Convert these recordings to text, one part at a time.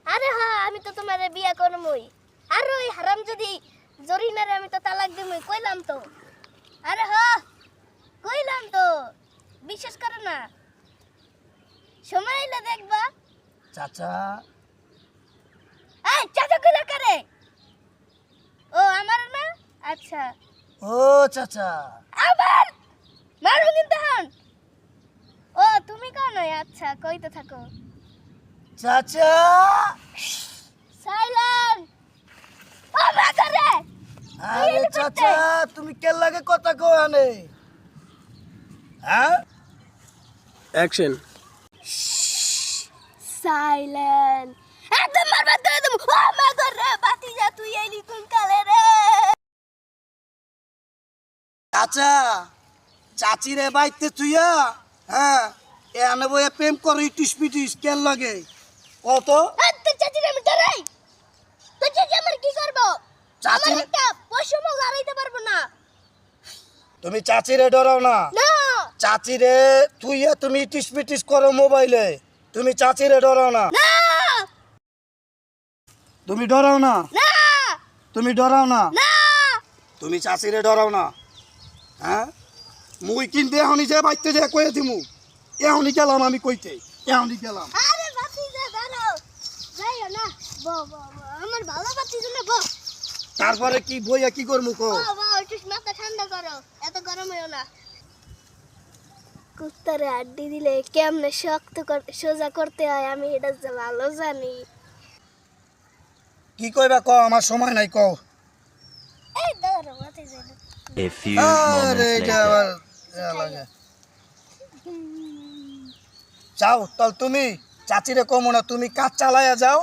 আরে হ্যাঁ আমি তো তোমারে বিয়া করমই। আর ওই হারাম যদি জরিনারে আমি তো তালাক দিমই কইলাম তো। আরে হ্যাঁ কইলাম তো, বিশ্বাস করো না, সময় এলে দেখবা। চাচা এই চাচা কইলা করে? ও আমার না, আচ্ছা। ও চাচা আবার মারো কিন্তু হন। ও তুমি কোন? আচ্ছা কইতে থাকো। চাচা সাইলেন্ট। ও বাজারে আরে চাচা তুমি কে লাগে কথা কও আনে? হ্যাঁ অ্যাকশন। সাইলেন্ট। একদম মারবাদ করে দেবো। ও মা গো রে বাতি যা তুই এলি কোন কালে রে? চাচা চাচি রে বাইতে তুইয়া হ্যাঁ এ আনে বইয়া প্রেম করে ইটিস পিটিস কেন লাগে কত? তোর চাচির আমি ডরাই? তোর চাচি আমার কি করবো? চাচি আমার একটা পয়সাও লড়াইতে পারবো না। তুমি চাচি রে ডরাও না? না চাচি রে তুইয়া তুমি ইটিস পিটিস করো মোবাইলে, তুমি চাচি রে ডরাও না? না তুমি ডরাও না? না তুমি ডরাও না? না। তুমি চাচি রে ডরাও না? হ্যাঁ মুই কিন্তু এখনই যে বাইতে যে কয়ে দিমু, এখনই গেলাম আমি কইতে, এখনই গেলাম। আরে বাতি যা দাঁড়াও, যাইও না। আমার ভালো বাতি না বউ। তারপরে কি বইয়া কি করমু কো? বাবা একটু মাথা ঠান্ডা করো, এত গরম হইও না। কুত্তারে আড্ডি দিলে কেমনে শক্ত সোজা করতে হয় আমি এটা ভালো জানি। কি কইবা ক, আমার সময় নাই কও। এই দাঁড়াও বাতি যাই না। A few আরে moments এটা later. আবার ইয়া লাগে। যাও তল তুমি চাচিরে কমো না, তুমি কাজ চালায়া যাও,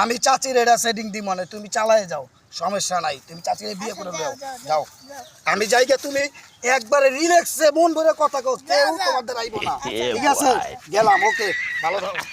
আমি চাচির এটা সেটিং দি মনে, তুমি চালায়া যাও, সমস্যা নাই, তুমি চাচিরে বিয়ে করে দাও। যাও আমি যাইগে, তুমি একবারে রিল্যাক্সে মন ভরে কথা কও, কেউ তোমার দ্বারা আইব না। ঠিক আছে গেলাম, ওকে ভালো থাকো।